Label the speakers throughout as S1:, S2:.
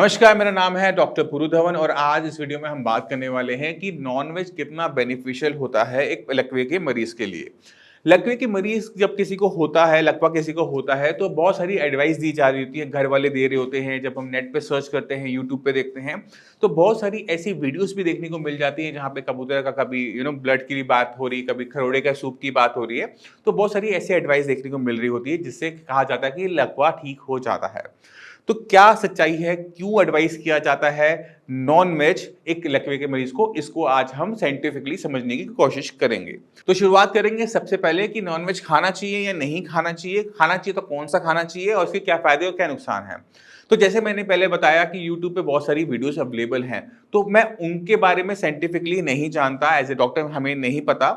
S1: नमस्कार, मेरा नाम है डॉक्टर पुरु धवन और आज इस वीडियो में हम बात करने वाले हैं कि नॉनवेज कितना बेनिफिशियल होता है एक लकवे के मरीज के लिए। लकवे के मरीज जब किसी को होता है, लकवा किसी को होता है तो बहुत सारी एडवाइस दी जा रही होती है, घर वाले दे रहे होते हैं। जब हम नेट पे सर्च करते हैं, यूट्यूब पे देखते हैं तो बहुत सारी ऐसी वीडियोस भी देखने को मिल जाती हैं जहाँ पे कबूतर का कभी ब्लड की भी बात हो रही है, कभी खरोड़े का सूप की बात हो रही है। तो बहुत सारी ऐसी एडवाइस देखने को मिल रही होती है जिससे कहा जाता है कि लकवा ठीक हो जाता है। तो क्या सच्चाई है, क्यों एडवाइस किया जाता है नॉन वेज एक लकवे के मरीज को, इसको आज हम साइंटिफिकली समझने की कोशिश करेंगे। तो शुरुआत करेंगे सबसे पहले कि नॉन वेज खाना चाहिए या नहीं खाना चाहिए, खाना चाहिए तो कौन सा खाना चाहिए और इसके क्या फायदे और क्या नुकसान है। तो जैसे मैंने पहले बताया कि YouTube पे बहुत सारी वीडियोस अवेलेबल हैं, तो मैं उनके बारे में साइंटिफिकली नहीं जानता, एज ए डॉक्टर हमें नहीं पता,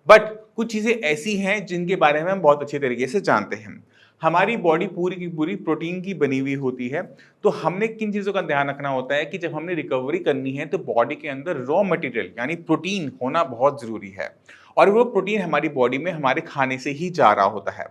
S1: बट कुछ चीजें ऐसी हैं जिनके बारे में हम बहुत अच्छे तरीके से जानते हैं। हमारी बॉडी पूरी की पूरी प्रोटीन की बनी हुई होती है। तो हमने किन चीज़ों का ध्यान रखना होता है कि जब हमने रिकवरी करनी है तो बॉडी के अंदर रॉ मटेरियल यानी प्रोटीन होना बहुत ज़रूरी है और वो प्रोटीन हमारी बॉडी में हमारे खाने से ही जा रहा होता है।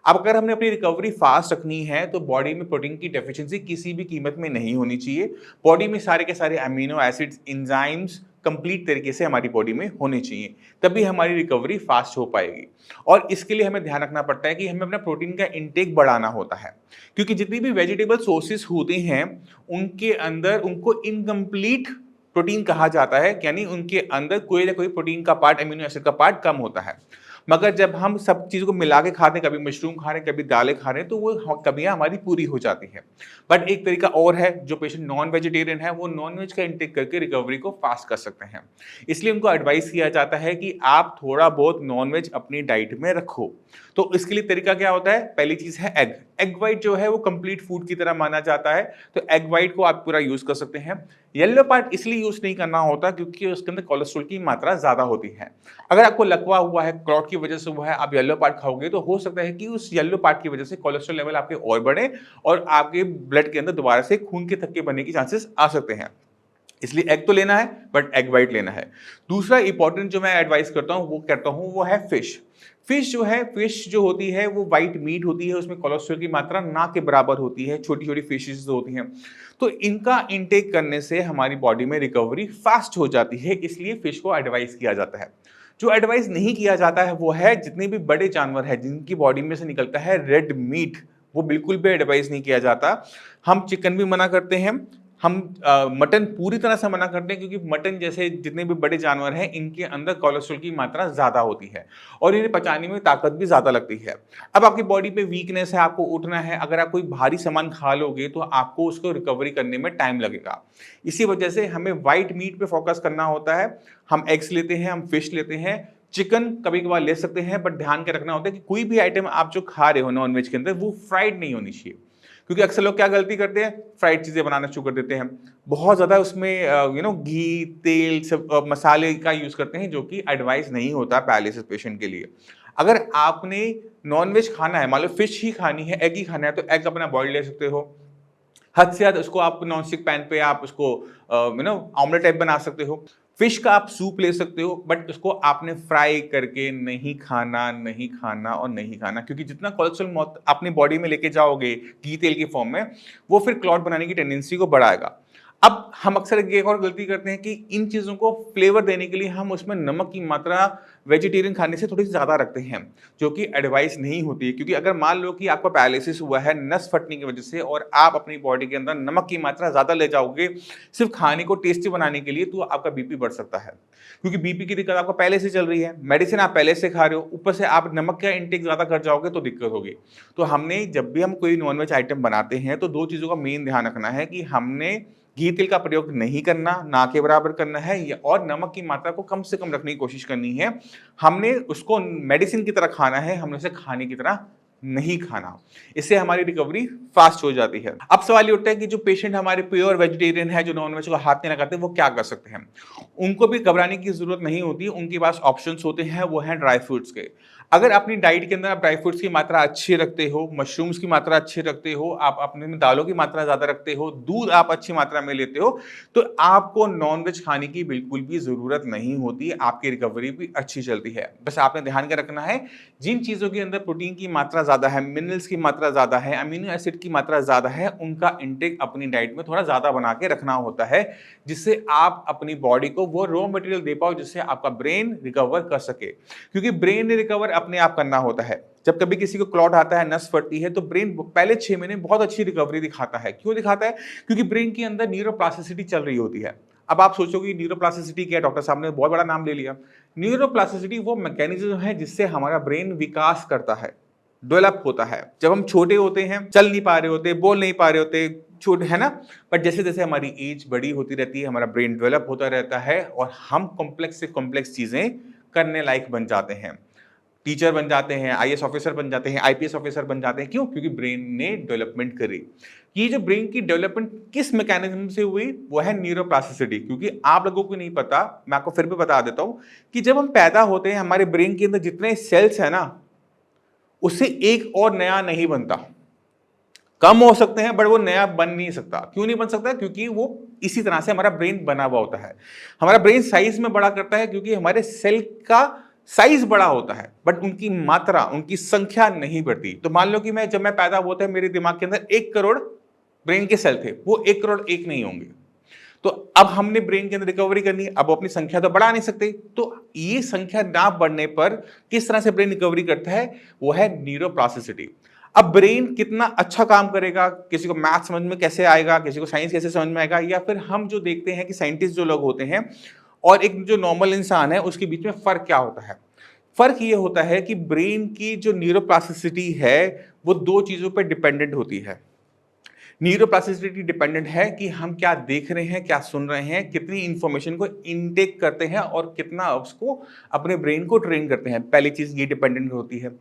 S1: अब अगर हमने अपनी रिकवरी फास्ट रखनी है तो बॉडी में प्रोटीन की डेफिशिएंसी किसी भी कीमत में नहीं होनी चाहिए। बॉडी में सारे के सारे अमीनो एसिड्स, एंजाइम्स कंप्लीट तरीके से हमारी बॉडी में होने चाहिए, तभी हमारी रिकवरी फास्ट हो पाएगी। और इसके लिए हमें ध्यान रखना पड़ता है कि हमें अपना प्रोटीन का इंटेक बढ़ाना होता है, क्योंकि जितनी भी वेजिटेबल सोर्सेस होते हैं उनके अंदर उनको इनकम्प्लीट प्रोटीन कहा जाता है, यानी उनके अंदर कोई ना कोई प्रोटीन का पार्ट, अमीनो एसिड का पार्ट कम होता है। मगर जब हम सब चीज़ों को मिला के खाते हैं, कभी मशरूम खा रहे हैं, कभी दालें खा रहे हैं, तो वो कमियां हमारी पूरी हो जाती है। बट एक तरीका और है, जो पेशेंट नॉन वेजिटेरियन है वो नॉन वेज का इंटेक करके रिकवरी को फास्ट कर सकते हैं। इसलिए उनको एडवाइस किया जाता है कि आप थोड़ा बहुत नॉन वेज अपनी डाइट में रखो। तो इसके लिए तरीका क्या होता है, पहली चीज है एग। एग वाइट जो है वो कंप्लीट फूड की तरह माना जाता है, तो एग वाइट को आप पूरा यूज कर सकते हैं। येलो पार्ट इसलिए यूज नहीं करना होता क्योंकि उसके अंदर कोलेस्ट्रॉल की मात्रा ज्यादा होती है। अगर आपको लकवा हुआ है, क्लॉट की वजह से हुआ है, आप येलो पार्ट खाओगे तो हो सकता है कि उस येलो पार्ट की वजह से कोलेस्ट्रॉल लेवल आपके और बढ़े और आपके ब्लड के अंदर दोबारा से खून के थक्के बनने के चांसेस आ सकते हैं। इसलिए एग तो लेना है, बट एग वाइट लेना है। दूसरा इंपॉर्टेंट जो मैं एडवाइस करता हूं वो है फिश। फिश जो होती है वो व्हाइट मीट होती है, उसमें कोलेस्ट्रॉल की मात्रा ना के बराबर होती है, छोटी छोटी फिशेस जो होती हैं। तो इनका इंटेक करने से हमारी बॉडी में रिकवरी फास्ट हो जाती है, इसलिए फिश को एडवाइस किया जाता है। जो एडवाइस नहीं किया जाता है वो है जितने भी बड़े जानवर हैं जिनकी बॉडी में से निकलता है रेड मीट, वो बिल्कुल भी एडवाइस नहीं किया जाता। हम चिकन भी मना करते हैं, हम मटन पूरी तरह से मना करते हैं, क्योंकि मटन जैसे जितने भी बड़े जानवर हैं इनके अंदर कोलेस्ट्रॉल की मात्रा ज़्यादा होती है और इन्हें पचाने में ताकत भी ज़्यादा लगती है। अब आपकी बॉडी पे वीकनेस है, आपको उठना है, अगर आप कोई भारी सामान खा लोगे तो आपको उसको रिकवरी करने में टाइम लगेगा। इसी वजह से हमें वाइट मीट पे फोकस करना होता है। हम एग्स लेते हैं, हम फिश लेते हैं, चिकन कभी कभार ले सकते हैं, बट ध्यान के रखना होता है कि कोई भी आइटम आप जो खा रहे हो नॉनवेज के अंदर वो फ्राइड नहीं होनी चाहिए। क्योंकि अक्सर लोग क्या गलती करते हैं, फ्राइड चीज़ें बनाना शुरू कर देते हैं, बहुत ज़्यादा उसमें घी, तेल, सब मसाले का यूज़ करते हैं, जो कि एडवाइस नहीं होता पैरालिसिस पेशेंट के लिए। अगर आपने नॉनवेज खाना है, मान लो फिश ही खानी है, एग ही खाना है, तो एग अपना बॉइल्ड ले सकते हो। हद से ज़्यादा उसको आप नॉन स्टिक पैन पे आप उसको ऑमलेट टाइप बना सकते हो। फिश का आप सूप ले सकते हो, बट उसको आपने फ्राई करके नहीं खाना, नहीं खाना और नहीं खाना, क्योंकि जितना कोलेस्ट्रॉल अपनी बॉडी में लेके जाओगे घी तेल की फॉर्म में, वो फिर क्लॉट बनाने की टेंडेंसी को बढ़ाएगा। अब हम अक्सर एक और गलती करते हैं कि इन चीज़ों को फ्लेवर देने के लिए हम उसमें नमक की मात्रा वेजिटेरियन खाने से थोड़ी सी ज़्यादा रखते हैं, जो कि एडवाइस नहीं होती है। क्योंकि अगर मान लो कि आपका पैरालिसिस हुआ है नस फटने की वजह से और आप अपनी बॉडी के अंदर नमक की मात्रा ज़्यादा ले जाओगे सिर्फ खाने को टेस्टी बनाने के लिए, तो आपका बीपी बढ़ सकता है। क्योंकि बीपी की दिक्कत आपको पहले से चल रही है, मेडिसिन आप पहले से खा रहे हो, ऊपर से आप नमक का इंटेक ज़्यादा कर जाओगे तो दिक्कत होगी। तो हमने जब भी हम कोई नॉनवेज आइटम बनाते हैं तो दो चीज़ों का मेन ध्यान रखना है कि हमने घी तेल का प्रयोग नहीं करना, ना के बराबर करना है, और नमक की मात्रा को कम से कम रखने की कोशिश करनी है। हमने उसको मेडिसिन की तरह खाना है, हमने उसे खाने की तरह नहीं खाना। इससे हमारी रिकवरी फास्ट हो जाती है। अब सवाल ये उठता है कि जो पेशेंट हमारे प्योर वेजिटेरियन है, जो नॉनवेज को हाथ नहीं लगाते, वो क्या कर सकते हैं। उनको भी घबराने की जरूरत नहीं होती, उनके पास ऑप्शंस होते हैं, वो हैं ड्राई फ्रूट्स के। अगर अपनी डाइट के अंदर आप ड्राई फ्रूट्स की मात्रा अच्छी रखते हो, मशरूम्स की मात्रा अच्छी रखते हो, आप अपने में दालों की मात्रा ज्यादा रखते हो, दूध आप अच्छी मात्रा में लेते हो, तो आपको नॉनवेज खाने की बिल्कुल भी जरूरत नहीं होती, आपकी रिकवरी भी अच्छी चलती है। बस आपने ध्यान के रखना है जिन चीजों के अंदर प्रोटीन की मात्रा ज़्यादा है, मिनरल्स की मात्रा ज़्यादा है, अमीनो एसिड की मात्रा ज़्यादा है, उनका इंटेक अपनी डाइट में थोड़ा ज़्यादा बना के रखना होता है, जिससे आप अपनी बॉडी को वो रॉ मटेरियल दे पाओ जिससे आपका ब्रेन रिकवर कर सके। क्योंकि ब्रेन ने रिकवर अपने आप करना होता है। जब कभी किसी को क्लॉट आता है, नस फटती है, तो ब्रेन पहले 6 महीने बहुत अच्छी रिकवरी दिखाता है। क्यों दिखाता है? क्योंकि ब्रेन के अंदर न्यूरोप्लास्टिसिटी चल रही होती है। अब आप सोचोगे न्यूरोप्लास्टिसिटी क्या है? डॉक्टर साहब ने बहुत बड़ा नाम ले लिया। न्यूरोप्लास्टिसिटी वो मैकेनिज्म है जिससे हमारा ब्रेन विकास करता है, डेवलप होता है। जब हम छोटे होते हैं, चल नहीं पा रहे होते, बोल नहीं पा रहे होते, छोटे है ना, बट जैसे जैसे हमारी एज बड़ी होती रहती है, हमारा ब्रेन डेवलप होता रहता है और हम कॉम्प्लेक्स से कॉम्प्लेक्स चीजें करने लायक बन जाते हैं। टीचर बन जाते हैं, आईएएस ऑफिसर बन जाते हैं, आईपीएस ऑफिसर बन जाते हैं। क्यों? क्योंकि ब्रेन ने डेवलपमेंट करी। ये जो ब्रेन की डेवलपमेंट किस मैकेनिज्म से हुई, वो है न्यूरोप्लास्टिसिटी। क्योंकि आप लोगों को नहीं पता, मैं आपको फिर भी बता देता हूं कि जब हम पैदा होते हैं, हमारे ब्रेन के अंदर जितने सेल्स है ना, उससे एक और नया नहीं बनता। कम हो सकते हैं बट वो नया बन नहीं सकता। क्यों नहीं बन सकता? क्योंकि वो इसी तरह से हमारा ब्रेन बना हुआ होता है। हमारा ब्रेन साइज में बड़ा करता है क्योंकि हमारे सेल का साइज बड़ा होता है, बट उनकी मात्रा, उनकी संख्या नहीं बढ़ती। तो मान लो कि जब मैं पैदा हुआ था, मेरे दिमाग के अंदर 1 करोड़ ब्रेन के सेल थे, वो 1 करोड़ एक नहीं होंगे। तो अब हमने ब्रेन के अंदर रिकवरी करनी है, अब अपनी संख्या तो बढ़ा नहीं सकते। तो ये संख्या ना बढ़ने पर किस तरह से ब्रेन रिकवरी करता है, वो है न्यूरोप्लास्टिसिटी। अब ब्रेन कितना अच्छा काम करेगा, किसी को मैथ समझ में कैसे आएगा, किसी को साइंस कैसे समझ में आएगा, या फिर हम जो देखते हैं कि साइंटिस्ट जो लोग होते हैं और एक जो नॉर्मल इंसान है, उसके बीच में फर्क क्या होता है? फर्क ये होता है कि ब्रेन की जो न्यूरोप्लास्टिसिटी है वो 2 चीजों पर डिपेंडेंट होती है। न्यूरोप्लास्टिसिटी डिपेंडेंट है कि हम क्या देख रहे हैं, क्या सुन रहे हैं, कितनी इंफॉर्मेशन को इनटेक करते हैं और कितना उसको अपने ब्रेन को ट्रेन करते हैं। पहली चीज ये डिपेंडेंट होती है।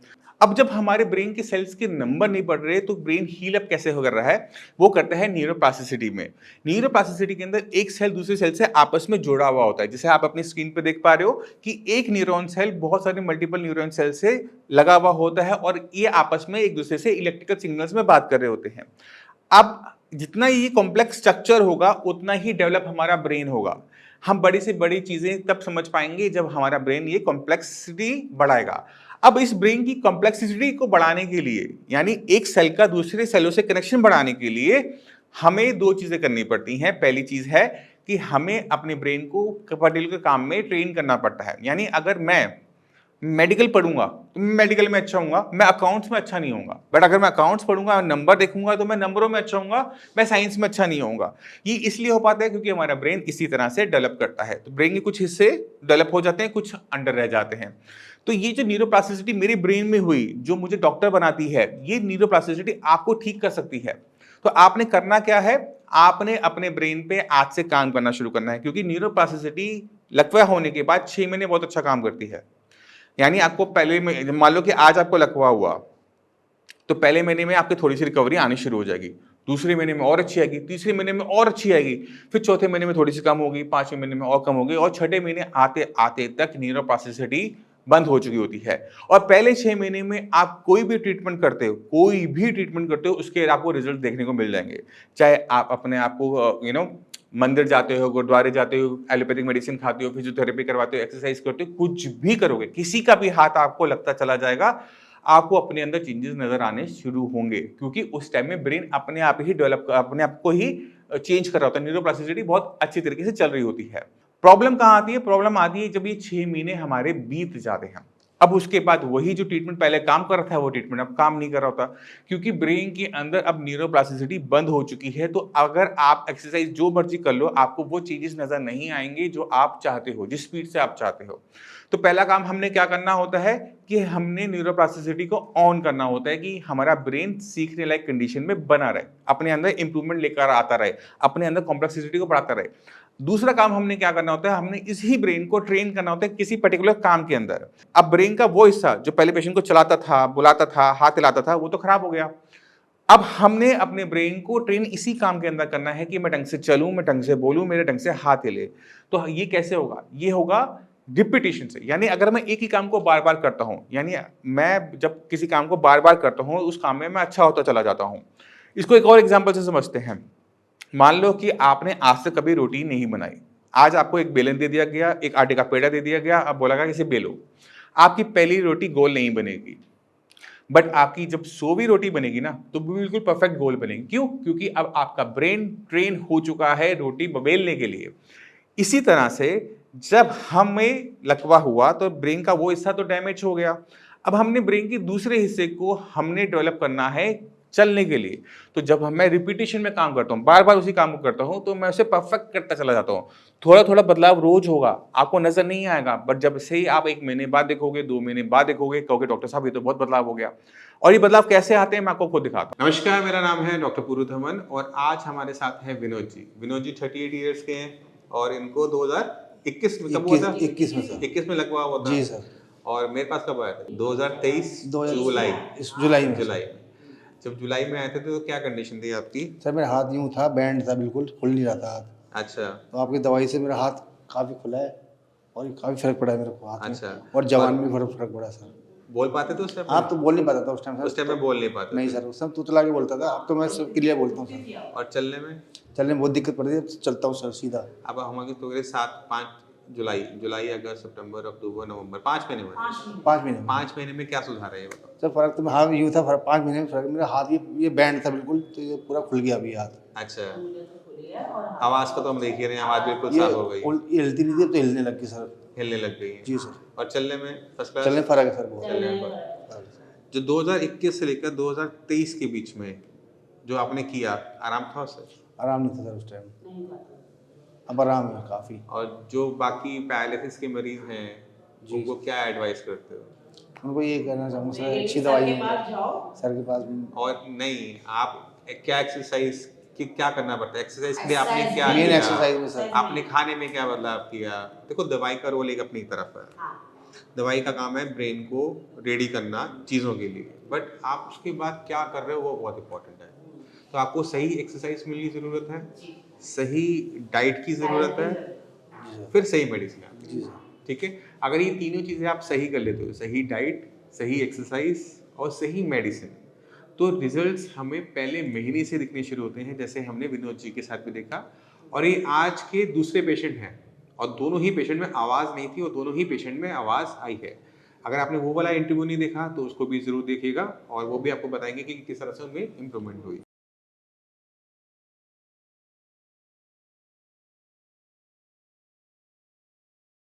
S1: अब जब हमारे ब्रेन के सेल्स के नंबर नहीं बढ़ रहे, तो ब्रेन हील अप कैसे हो कर रहा है? वो करता है न्यूरोप्लास्टिसिटी में। न्यूरोप्लास्टिसिटी के अंदर एक सेल दूसरे सेल से आपस में जुड़ा हुआ होता है। जैसे आप अपनी स्क्रीन पे देख पा रहे हो कि एक न्यूरॉन सेल बहुत सारे मल्टीपल न्यूरॉन सेल से लगा हुआ होता है और ये आपस में एक दूसरे से इलेक्ट्रिकल सिग्नल्स में बात कर रहे होते हैं। अब जितना ये कॉम्प्लेक्स स्ट्रक्चर होगा, उतना ही डेवलप हमारा ब्रेन होगा। हम बड़ी से बड़ी चीजें तब समझ पाएंगे जब हमारा ब्रेन ये कॉम्प्लेक्सिटी बढ़ाएगा। अब इस ब्रेन की कॉम्प्लेक्सिटी को बढ़ाने के लिए, यानी एक सेल का दूसरे सेलों से कनेक्शन बढ़ाने के लिए, हमें 2 चीजें करनी पड़ती हैं। पहली चीज है कि हमें अपने ब्रेन को पर्टिकुलर काम में ट्रेन करना पड़ता है। यानी अगर मैं मेडिकल पढ़ूंगा तो मैं मेडिकल में अच्छा होऊंगा, मैं अकाउंट्स में अच्छा नहीं होऊंगा। बट अगर मैं अकाउंट्स पढ़ूंगा, नंबर देखूंगा, तो मैं नंबरों में अच्छा होऊंगा, मैं साइंस में अच्छा नहीं होऊंगा। ये इसलिए हो पाता है क्योंकि हमारा ब्रेन इसी तरह से डेवलप करता है। तो ब्रेन के कुछ हिस्से डेवलप हो जाते हैं, कुछ अंडर रह जाते हैं। तो ये जो न्यूरोप्लास्टिसिटी मेरे ब्रेन में हुई, जो मुझे डॉक्टर बनाती है, ये न्यूरोप्लास्टिसिटी आपको ठीक कर सकती है। तो आपने करना क्या है? आपने अपने ब्रेन पे आज से काम करना शुरू करना है, क्योंकि न्यूरोप्लास्टिसिटी लकवा होने के बाद 6 महीने बहुत अच्छा काम करती है। यानी आपको पहले में, मान लो कि आज आपको लकवा हुआ, तो पहले महीने में आपकी थोड़ी सी रिकवरी आनी शुरू हो जाएगी, दूसरे महीने में और अच्छी आएगी, तीसरे महीने में और अच्छी आएगी, फिर चौथे महीने में थोड़ी सी कम होगी, 5वें महीने में और कम होगी, और छठे महीने आते आते तक न्यूरोप्लास्टिसिटी बंद हो चुकी होती है। और पहले 6 महीने में आप कोई भी ट्रीटमेंट करते हो, कोई भी ट्रीटमेंट करते हो, उसके आपको रिजल्ट देखने को मिल जाएंगे। चाहे आप अपने आप को मंदिर जाते हो, गुरुद्वारे जाते हो, एलोपैथिक मेडिसिन खाते हो, फिजियोथेरेपी करवाते हो, एक्सरसाइज करते हो, कुछ भी करोगे, किसी का भी हाथ आपको लगता चला जाएगा, आपको अपने अंदर चेंजेस नजर आने शुरू होंगे। क्योंकि उस टाइम में ब्रेन अपने आप ही डेवलप, अपने आप को ही चेंज कर रहा होता है। न्यूरोप्लास्टिसिटी बहुत अच्छी तरीके से चल रही होती है। प्रॉब्लम कहां आती है? प्रॉब्लम आती है जब ये 6 महीने हमारे बीत जाते हैं। अब उसके बाद वही जो ट्रीटमेंट पहले काम कर रहा था, वो ट्रीटमेंट अब काम नहीं कर रहा होता, क्योंकि ब्रेन के अंदर अब न्यूरोप्लास्टिसिटी बंद हो चुकी है। तो अगर आप एक्सरसाइज जो मर्जी कर लो, आपको वो चेंजेस नजर नहीं आएंगे जो आप चाहते हो, जिस स्पीड से आप चाहते हो। तो पहला काम हमने क्या करना होता है कि हमने न्यूरोप्लास्टिसिटी को ऑन करना होता है कि हमारा ब्रेन सीखने लायक कंडीशन में बना रहे, अपने अंदर इंप्रूवमेंट लेकर आता रहे, अपने अंदर कॉम्प्लेक्सिटी को बढ़ाता रहे। दूसरा काम हमने क्या करना होता है? हमने इसी ब्रेन को ट्रेन करना होता है किसी पर्टिकुलर काम के अंदर। अब ब्रेन का वो हिस्सा जो पहले पेशेंट को चलाता था, बुलाता था, हाथ हिलाता था, वो तो खराब हो गया। अब हमने अपने ब्रेन को ट्रेन इसी काम के अंदर करना है कि मैं ढंग से चलूं, मैं ढंग से बोलूं, मेरे ढंग से हाथ हिले। तो ये कैसे होगा? ये होगा रिपीटिशन से। यानी अगर मैं एक ही काम को बार बार करता हूं, यानी मैं जब किसी काम को बार बार करता हूं, उस काम में मैं अच्छा होता चला जाता हूं। इसको एक और एग्जांपल से समझते हैं। मान लो कि आपने आज तक कभी रोटी नहीं बनाई, आज आपको एक बेलन दे दिया गया, एक आटे का पेड़ा दे दिया गया, अब बोला गया कि इसे बेलो। आपकी पहली रोटी गोल नहीं बनेगी, बट आपकी जब 100वीं रोटी बनेगी ना तो बिल्कुल परफेक्ट गोल बनेगी। क्यों? क्योंकि अब आपका ब्रेन ट्रेन हो चुका है रोटी बेलने के लिए। इसी तरह से जब हमें लकवा हुआ तो ब्रेन का वो हिस्सा तो डैमेज हो गया। अब हमने ब्रेन के दूसरे हिस्से को हमने डेवलप करना है चलने के लिए। तो जब मैं रिपीटेशन में काम करता हूँ, बार-बार उसी काम को करता हूँ, तो मैं उसे परफेक्ट करता चला जाता हूँ। थोड़ा-थोड़ा बदलाव रोज होगा, आपको नज़र नहीं आएगा, बट जब से ही आप 1 महीने बाद देखोगे, 2 महीने बाद देखोगे, कहोगे डॉक्टर साहब ये तो बहुत बदलाव हो गया। और ये बदलाव कैसे आते हैं मैं आपको खुद दिखाता हूँ। नमस्कार, मेरा नाम है डॉक्टर पुरुधवन और आज हमारे साथ हैं विनोद जी। विनोद जी 38 इयर्स के हैं और इनको 2021 में कब हुआ था?
S2: 21 में सर।
S1: 21 में लगवा हुआ था।
S2: जी सर।
S1: और मेरे पास कब आया था? 2023 जुलाई।
S2: इस जुलाई में
S1: जुलाई में। जब जुलाई में आए थे तो क्या कंडीशन थी आपकी?
S2: सर मेरा हाथ यूं था, बैंड था, बिल्कुल खुल नहीं रहा था हाथ।
S1: अच्छा।
S2: तो आपकी दवाई से मेरा हाथ काफ़ी खुला है और काफ़ी फर्क पड़ा है मेरे को हाथ
S1: अच्छा।
S2: में। और जवान में फर्क पड़ा सर।
S1: बोल पाते थे उस टाइम?
S2: आप तो बोल नहीं पाता था उस टाइम सर।
S1: उस टाइम में बोल नहीं पाते
S2: नहीं
S1: थे।
S2: सर, उस टाइम तुतला के बोलता था। अब तो मैं सब क्लियर बोलता हूँ सर।
S1: और चलने में?
S2: चलने में बहुत दिक्कत पड़ती है, अब चलता हूँ सर सीधा।
S1: अब हमारी तो 5 जुलाई, अगस्त, सितंबर, अक्टूबर, नवंबर 5 महीने हुए।
S2: 5 महीने में
S1: 5 महीने में क्या सुधार है ये बताओ?
S2: सर फर्क तो हाँ यूँ था, 5 महीने में फर्क। मेरा हाथ ये बैंड था बिल्कुल, तो ये पूरा खुल गया अभी हाथ।
S1: अच्छा। आवाज को तो हम देख ही रहे हैं, आवाज बिल्कुल
S2: ये
S1: साफ हो गई।
S2: ये हिलती नहीं थी, अब तो हिलने लग गई सर।
S1: हिलने लग गई है।
S2: जी सर।
S1: और चलने में फर्स्ट क्लास?
S2: चलने फर्क है सर बहुत।
S1: चलने में फर्क। जो 2021 से लेकर 2023 के बीच में जो आपने किया, आराम था उससे?
S2: आराम नहीं था सर उस टाइम। अब आराम है काफ़ी।
S1: और जो बाकी पैरालिसिस के मरीज हैं उनको क्या एडवाइस करते हो?
S2: उनको ये कहना चाहूँगा सर, अच्छी दवाई है सर के पास भी।
S1: और नहीं, आप क्या एक्सरसाइज कि क्या करना पड़ता है? एक्सरसाइज के लिए आपने क्या
S2: मेन
S1: किया?
S2: एक्सरसाइज में सर
S1: आपने खाने में क्या बदलाव किया? देखो दवाई का रोल एक अपनी तरफ है। दवाई का काम है ब्रेन को रेडी करना चीज़ों के लिए, बट आप उसके बाद क्या कर रहे हो वो बहुत इंपॉर्टेंट है। तो आपको सही एक्सरसाइज मिलने की ज़रूरत है, सही डाइट की ज़रूरत है, फिर सही मेडिसिन।
S2: जी सर।
S1: ठीक है, अगर ये तीनों चीज़ें आप सही कर लेते हो, सही डाइट, सही एक्सरसाइज और सही मेडिसिन, तो रिजल्ट्स हमें पहले महीने से दिखने शुरू होते हैं, जैसे हमने विनोद जी के साथ भी देखा। और ये आज के दूसरे पेशेंट हैं और दोनों ही पेशेंट में आवाज़ नहीं थी और दोनों ही पेशेंट में आवाज़ आई है। अगर आपने वो वाला इंटरव्यू नहीं देखा तो उसको भी ज़रूर देखिएगा और वो भी आपको बताएंगे कि किस तरह से उनमें इम्प्रूवमेंट हुई।